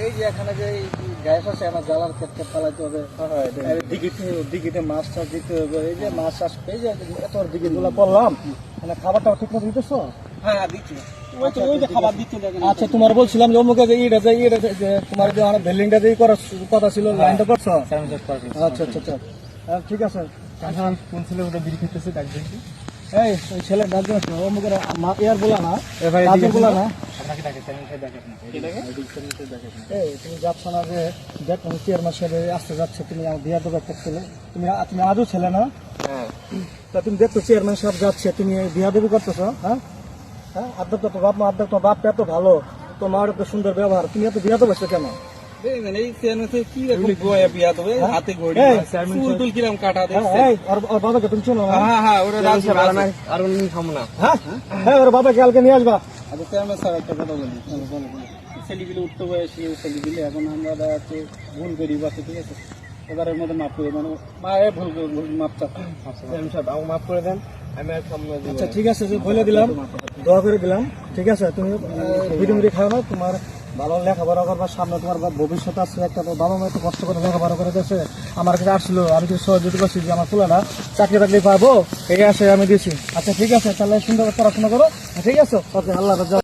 এই যে এখানে যে গ্যাস আছে আমার জ্বালার ক্ষেত্রে ফালাইতে হবে, দিঘিতে মাছ টাছ দিতে হবে, এই যে মাছ চাষ এই যে এত দিঘি গুলা করলাম, মানে খাবারটা ঠিক মতো দিতেছো? হ্যাঁ দিচ্ছি, ওই যে খাবার দিচ্ছে দেখেন। আচ্ছা তোমার বলছিলাম যে অমুকে যে যে তোমার যে বিল্ডিংটা যে করার কথা ছিল, লাইনটা করছো? আচ্ছা আচ্ছা আচ্ছা, ঠিক আছে। কোন ছেলে ওটা বিড়ি খেতেছে ডাকবেন কি? এই ওই ছেলে ডাকবেন অমুকের ইয়ার বলা না, বলা না। এই তুমি যাচ্ছ না যে দেখ চেয়ারম্যান সাহেব আসতে যাচ্ছে, তুমি আমার বিয়ার দেবো একটা ছেলে, তুমি আজও ছেলে না? তা তুমি দেখছো চেয়ারম্যান সাহেব যাচ্ছে, তুমি বিয়া দেবী করতেছো? হ্যাঁ হ্যাঁ, আদ্য তো বাপ মা, আদ্য তোমার বাপটা এত ভালো, তোমার এত সুন্দর ব্যবহার, তুমি এত বিয়া দেবো কেন? বাবাকে তুমি শোনো না? ওর বাবাকে কালকে নিয়ে আসবা। আচ্ছা চেয়ারম্যান স্যার একটা কথা বলি, ছেলেগুলো উঠতে বয়সী ছেলেগুলো এখন আমরা হচ্ছে ভুল করি বাচ্চা, ঠিক আছে, এবারের মধ্যে মাফ করে, মানে মায়ের ভুল মাপ চাচ্ছি, আমাকে মাফ করে দেন, আমি আর সামনে। আচ্ছা ঠিক আছে, যে বলে দিলাম, দোয়া করে দিলাম, ঠিক আছে। তুমি বিড়ি খাও না, তোমার ভালো লেখাপড়া করবার, সামনে তোমার ভবিষ্যৎ আছে একটা, বাবা মা একটু কষ্ট করে লেখাপড়া করে দিয়েছে, আমার কাছে আসছিল, আমি কিছু সহযোগিতা করছি যে আমার ফুলাটা চাকরি বাকরি পাবো, এই আসে আমি দিয়েছি। আচ্ছা ঠিক আছে, তাহলে সুন্দর পড়াশোনা করো, ঠিক আছে, ওকে, আল্লাহ হাফেজ।